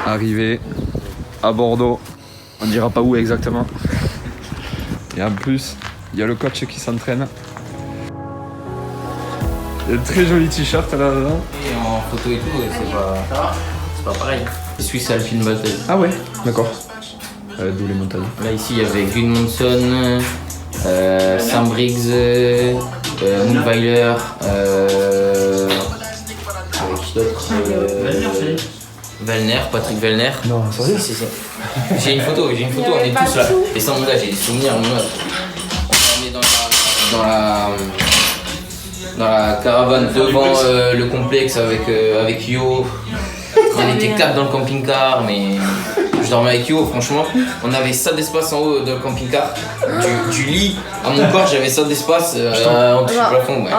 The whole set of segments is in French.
Arrivé à Bordeaux, on dira pas où exactement. Et en plus, il y a le coach qui s'entraîne. Il y a un très joli t-shirt là-dedans. Et en photo et tout, c'est pas pareil. Swiss Alpine Battle. Ah ouais, d'accord. D'où les montagnes. Là ici il y avait Gudmundsson, Sam Briggs, Moonweiler, avec qui d'autre Vellner, Patrick Vellner. Non, sérieux? Si. J'ai une photo, on est tous là. Et sans mon gars, j'ai des souvenirs, moi. On est dans la caravane devant le complexe avec Yo. On était 4 dans le camping-car, mais je dormais avec Yo, franchement. On avait ça d'espace en haut dans le camping-car. Du lit à mon corps, j'avais ça d'espace en dessous du plafond. Ouais,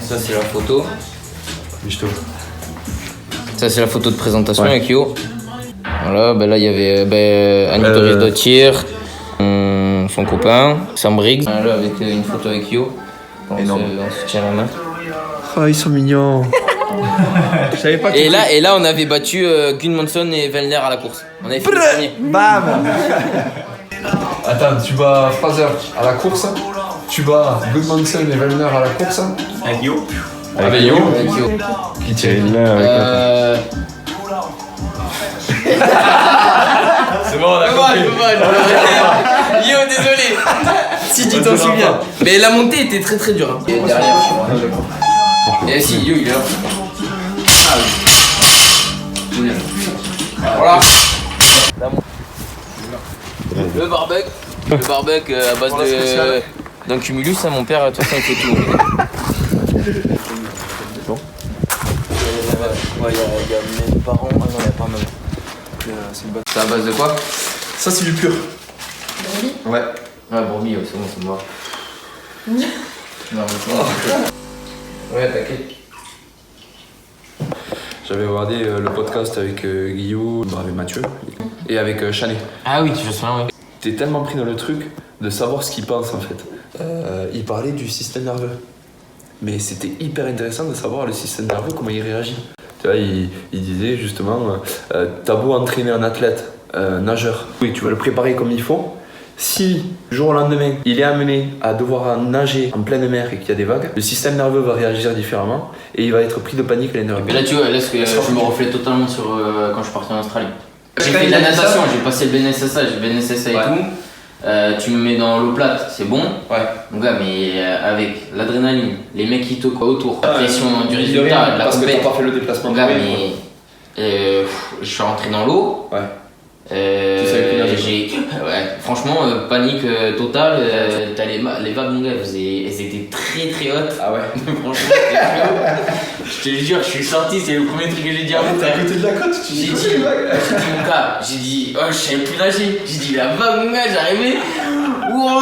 ça, c'est la photo. Ça, c'est la photo de présentation avec Yo. Voilà, ben là, il y avait Annie Doris-Dottir, son copain, Sam Briggs. Là, avec une photo avec Yo. On se tient la main. Oh, ils sont mignons. Je savais pas et là, on avait battu Gudmundsson et Vellner à la course. On avait fait le premier. Bam. Attends, tu bats Fraser à la course, tu bats Gudmundsson et Vellner à la course. Avec Yo. Avec Yo. Qui tient une main avec C'est bon, on a compris. Yo, désolé. Si tu t'en souviens. Mais la montée était très très dure. Et derrière, je crois. Et si, Yo, il est là. Ah oui. Voilà. Le barbecue à base d'un cumulus, hein, mon père, de toute façon, il fait tout. Bon. Ouais, il y a mes parents. Ah non, il n'y a pas même. C'est à base de quoi? Ça, c'est du pur. Brebis. Ouais. Ouais, brebis, c'est bon, c'est mort. Non, mais c'est bon. Ouais, t'inquiète. J'avais regardé le podcast avec Guillaume, avec Mathieu et avec Chanet. Ah oui, tu fais ça, ouais. T'es tellement pris dans le truc de savoir ce qu'il pense en fait. Il parlait du système nerveux. Mais c'était hyper intéressant de savoir le système nerveux, comment il réagit. Tu vois, il disait justement, t'as beau entraîner un athlète, nageur, oui, tu vas le préparer comme il faut. Si, du jour au lendemain, il est amené à devoir nager en pleine mer et qu'il y a des vagues, le système nerveux va réagir différemment et il va être pris de panique à l'intérieur. Mais là, tu vois, là, je me reflète totalement sur quand je suis parti en Australie. J'ai fait de la natation, j'ai passé le BNSSA, j'ai BNSSA et tout. Tu me mets dans l'eau plate, c'est bon. Ouais. Donc là, mais avec l'adrénaline, les mecs qui toquent autour, la pression du résultat, de la parce que compète. t'as pas fait le déplacement. Donc là, mais je suis rentré dans l'eau. Ouais. Tu savais plus nager. Ouais, franchement, panique totale. T'as les vagues, mon gars, elles étaient très très hautes. Ah ouais. Franchement, c'était très haut. Je te jure, je suis sorti, c'est le premier truc que j'ai dit à mon frère. à côté de la côte, tu J'ai dit, mon gars, oh, je savais plus nager. J'ai dit, la vague, mon gars, j'arrivais. Wow.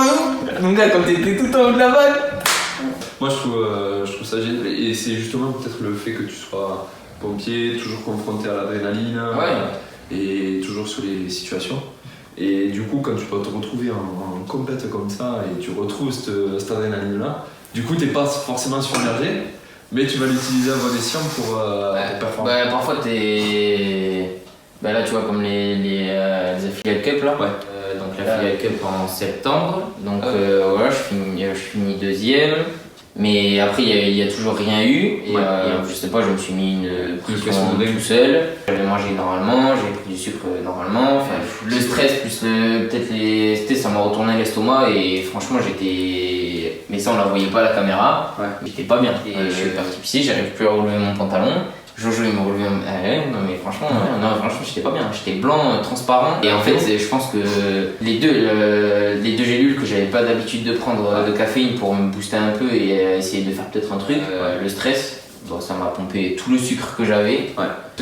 Mon gars, quand t'étais tout en haut de la vague. Moi, je trouve ça génial. Et c'est justement peut-être le fait que tu sois pompier, toujours confronté à l'adrénaline. Et toujours sur les situations. Et du coup, quand tu vas te retrouver en compète comme ça et tu retrouves cette adrénaline-là, du coup, t'es pas forcément submergé, mais tu vas l'utiliser à bon escient pour performer. Bah, parfois, là, tu vois, comme les affiliate cup là. Donc, l'affiliate cup en septembre. Donc, voilà, je finis deuxième. Mais après, il n'y a toujours rien eu. Et je sais pas, je me suis mis une pression tout seul. J'avais mangé normalement, j'ai pris du sucre normalement. Enfin, le stress plus peut-être les ça m'a retourné l'estomac et franchement, j'étais. Mais ça, on la voyait pas à la caméra. J'étais pas bien. Je suis parti pisser, j'arrive plus à relever mon pantalon. Jojo il me relevait. Non mais franchement, j'étais pas bien. J'étais blanc, transparent. Et en fait, je pense que les deux gélules que j'avais pas d'habitude de prendre de caféine pour me booster un peu et essayer de faire peut-être un truc, le stress, ça m'a pompé tout le sucre que j'avais.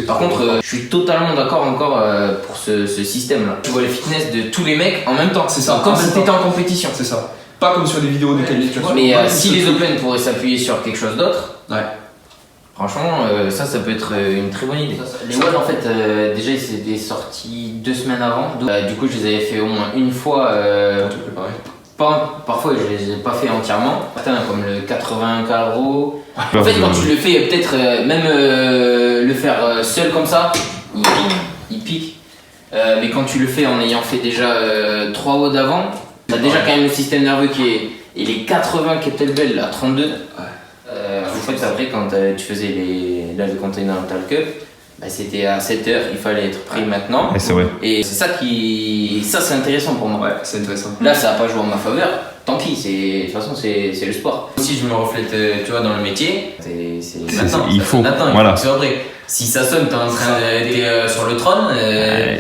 Par contre, je suis totalement d'accord encore pour ce système là. Tu vois les fitness de tous les mecs en même temps. C'est ça. Comme si t'étais en compétition. C'est ça. Pas comme sur des vidéos de qualification. Mais si les Open pourraient s'appuyer sur quelque chose d'autre. Franchement, ça peut être une très bonne idée. Les WOD, en fait, déjà, ils étaient sortis 2 semaines avant. Du coup, je les avais fait au moins une fois. Parfois, je les ai pas fait entièrement. Comme le 80 calories. En fait, quand tu le fais, peut-être même le faire seul comme ça, il pique. Mais quand tu le fais en ayant fait déjà 3 WOD d'avant, t'as déjà quand même le système nerveux qui est. Et les 80 kettlebell à 32. En fait, après, quand tu faisais le Continental Cup, bah, c'était à 7h, il fallait être pris maintenant. Et c'est vrai. Et c'est ça qui. Ça, c'est intéressant pour moi. Ouais, c'est intéressant. Là, ça n'a pas joué en ma faveur. Tant pis, de toute façon, c'est le sport. Si je me reflète, tu vois, dans le métier, c'est maintenant. Il faut. Maintenant, Voilà. c'est vrai. Si ça sonne, t'es en train t'es sur le trône,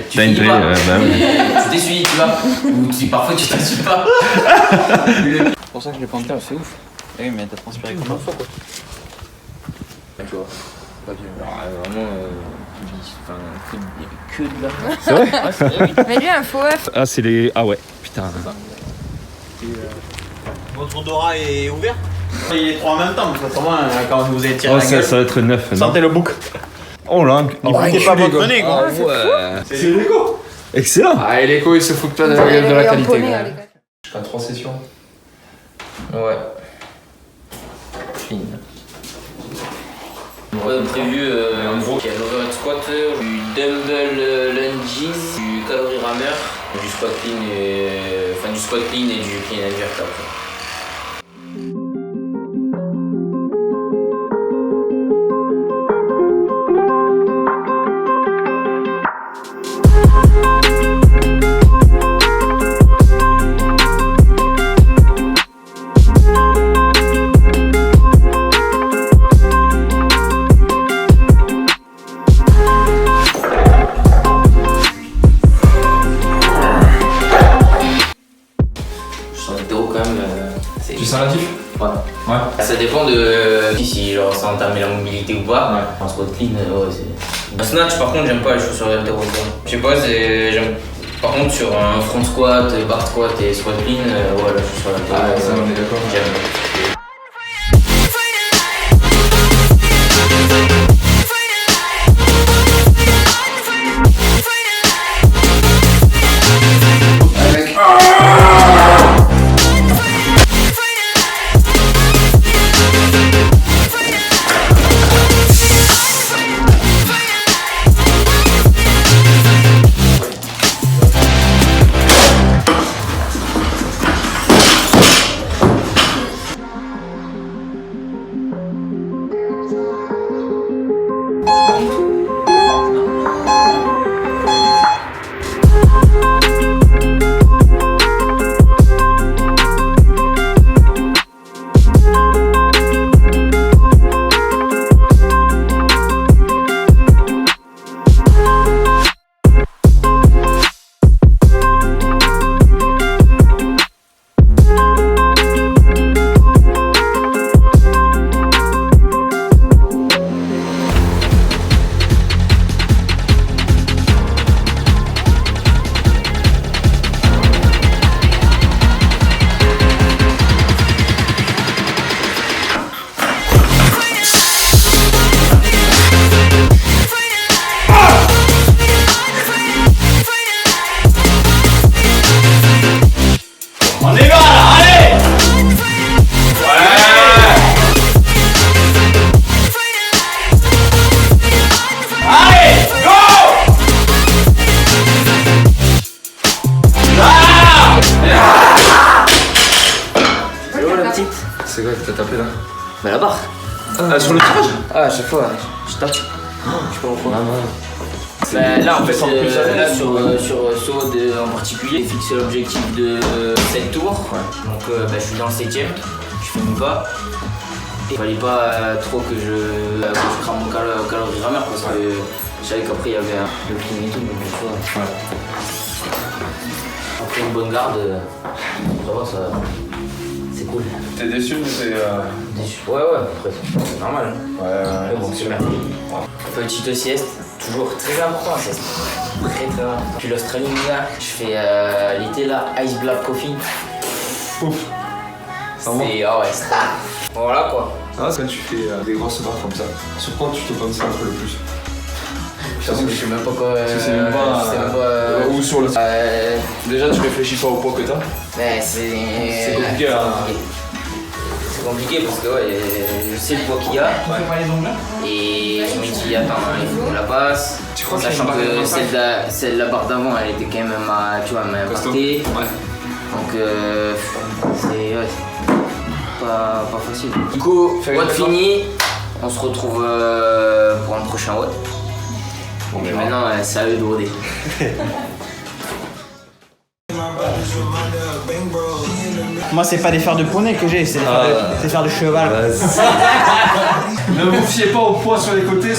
tu finis pas. Tu t'essuies, tu vois. Ou parfois, tu t'essuies pas. C'est pour ça que je l'ai pas entendu, c'est ouf. Eh oui, mais t'as transpiré comme un fou, quoi. Tu vois. Pas bien. Vraiment, il y avait que de la. C'est vrai. Mais lui, un faux œuf. Ah, c'est les. Ah ouais, putain. Votre odorat est ouvert. Il est 3 en même temps, parce que autrement, quand vous avez tiré Oh, la gueule, ça va être 9. sentez le bouc. Oh là, Il bouquait pas votre nez, quoi. C'est Lego. excellent. Ah, et l'écho, il se fout pas de la gueule de la qualité. Poney, quand à même. l'école. Jusqu'à 3 sessions. Ouais. Fine. Prévu en gros, il y a l'overhead squat, du dumbbell lunges, du calorie rammer, du squat clean et du squat clean et du clean and jerk après. Tu sens la diff? Ouais. Ça dépend de si genre ça entame la mobilité ou pas. Ouais. En squat clean, ouais, c'est. Snatch, par contre, j'aime pas les chaussures haltéro. Je sais pas, j'aime. Par contre, sur un front squat, bar squat et squat clean, ouais, la chaussure haltéro. Ah, ça, on est d'accord. J'aime. C'est quoi que t'as tapé là? Bah la barre. Ah, sur le tirage? Ah, à chaque fois, je tape. Je sais pas pourquoi. Bah, là, en fait, là, sur saut en particulier, j'ai fixé l'objectif de 7 tours. Donc, je suis dans le 7ème, je fais mon pas. Il fallait pas trop que je crame mon calorie rameur parce que je savais qu'après il y avait le clean et tout. Donc, ouais. Après une bonne garde, ça va, ça. C'est cool. T'es déçu, mais c'est. Déçu. Ouais, après, c'est normal. Ouais, Mais bon, c'est bien. Petite sieste, toujours très important la sieste. Très important. Puis l'Australie, là, je fais l'été là, Ice Black Coffee. Ouf. Ça va. Ah ouais, c'est. Voilà quoi. Ah, quand tu fais des grosses barres comme ça, sur quoi tu te concentres le plus? Je sais même pas quoi. Tu sais même pas. Je sais même pas. Ou sur le. Déjà, tu réfléchis pas au poids que t'as. Mais c'est. C'est compliqué, hein. C'est compliqué parce que ouais, je sais le poids qu'il y a. Et je me dis, attends, il faut qu'on la passe. Sachant que celle de la barre d'avant, elle était quand même tu vois, impactée. Donc c'est pas facile. Du coup, WOD fini, on se retrouve pour un prochain WOD. Et maintenant, c'est à eux de WODer. Moi, c'est pas des fers de poney que j'ai, c'est des fers de cheval. Ne vous fiez pas au poids sur les côtés,